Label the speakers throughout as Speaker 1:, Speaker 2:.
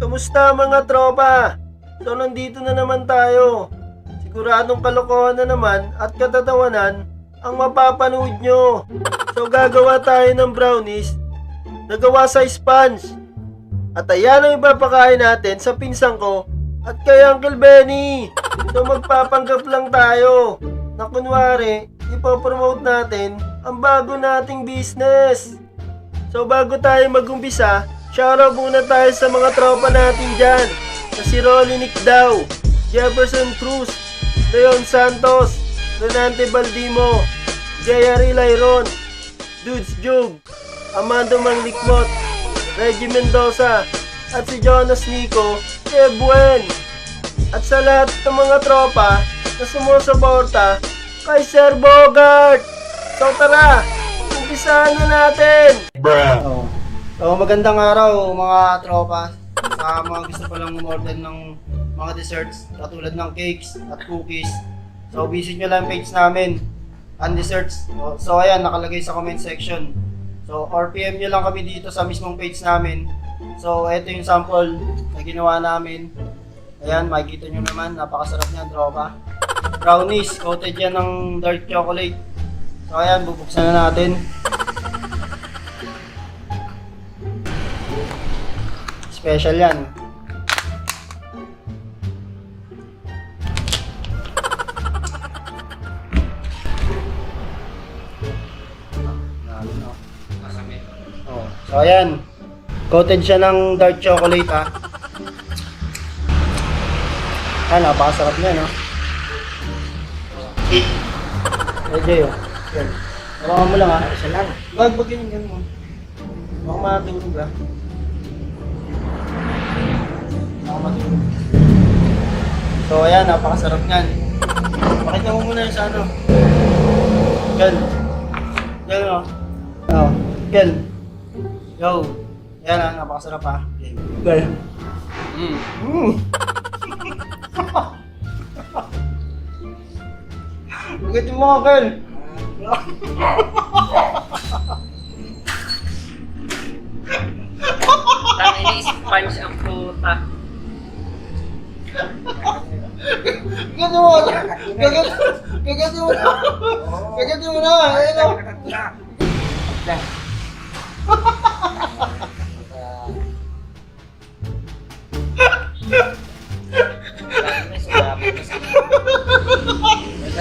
Speaker 1: Kamusta mga tropa? So nandito na naman tayo. Siguradong kalokohan na naman at katatawanan ang mapapanood nyo. So gagawa tayo ng brownies na gawa sa sponge. At ayan ang ipapakain natin sa pinsang ko at kay Uncle Benny. So magpapanggap lang tayo na kunwari ipopromote natin ang bago nating business. So bago tayo mag-umpisa, shoutout muna tayo sa mga tropa natin dyan na si Rolly Nick Daw, Jefferson Cruz, Leon Santos, Renante Baldimo, J.R.E. Lyron, Dudes Jug, Amando Manglikmot, Reggie Mendoza, at si Jonas Nico, Ebuen. At sa lahat ng mga tropa na sumusuporta kay Sir Bogart. So tara, umpisahan na natin!
Speaker 2: So magandang araw mga tropa. Sa mga gusto palang umorder ng mga desserts katulad ng cakes at cookies. So visit nyo lang page namin, Desserts. So ayan, nakalagay sa comment section. So or PM nyo lang kami dito sa mismong page namin. So ito yung sample na ginawa namin. Ayan, makikita nyo naman, napakasarap niya, tropa. Brownies, coated yan ng dark chocolate. So ayan, bubuksan na natin. Special yan. So ayan, coated siya ng dark chocolate ha. Ayan, napakasarap niya no. Medyo yun. Yan. Hawakan mo lang ha. Isa lang. Bagyan yung mo. Baka matulog ha. So ayan, napakasarap niyan. Pakita mo muna yung sa ano. Kel. Kel o. Oh. Kel. Yo. Yan ha, napakasarap ha. Kel. Bukitin mo ka, Kel.
Speaker 3: Tangin sponge ang puta.
Speaker 2: Gagawin mo na! Gagawin mo na! Gagawin mo na! Ayun o!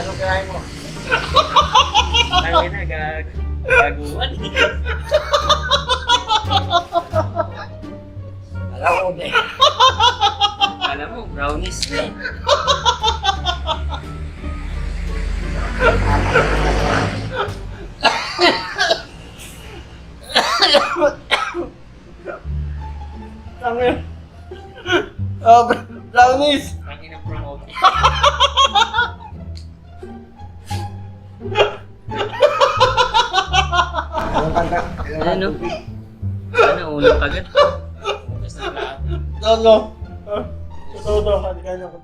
Speaker 3: Ano kaya mo? Tangin na, gaguan. Alam mo, brownies na eh.
Speaker 2: Tangin. Oh, brownies!
Speaker 3: Tangin ang promote. Ano? Ano, ulo kagad? Basta na lahat.
Speaker 2: Lolo! Ito, halikan ako.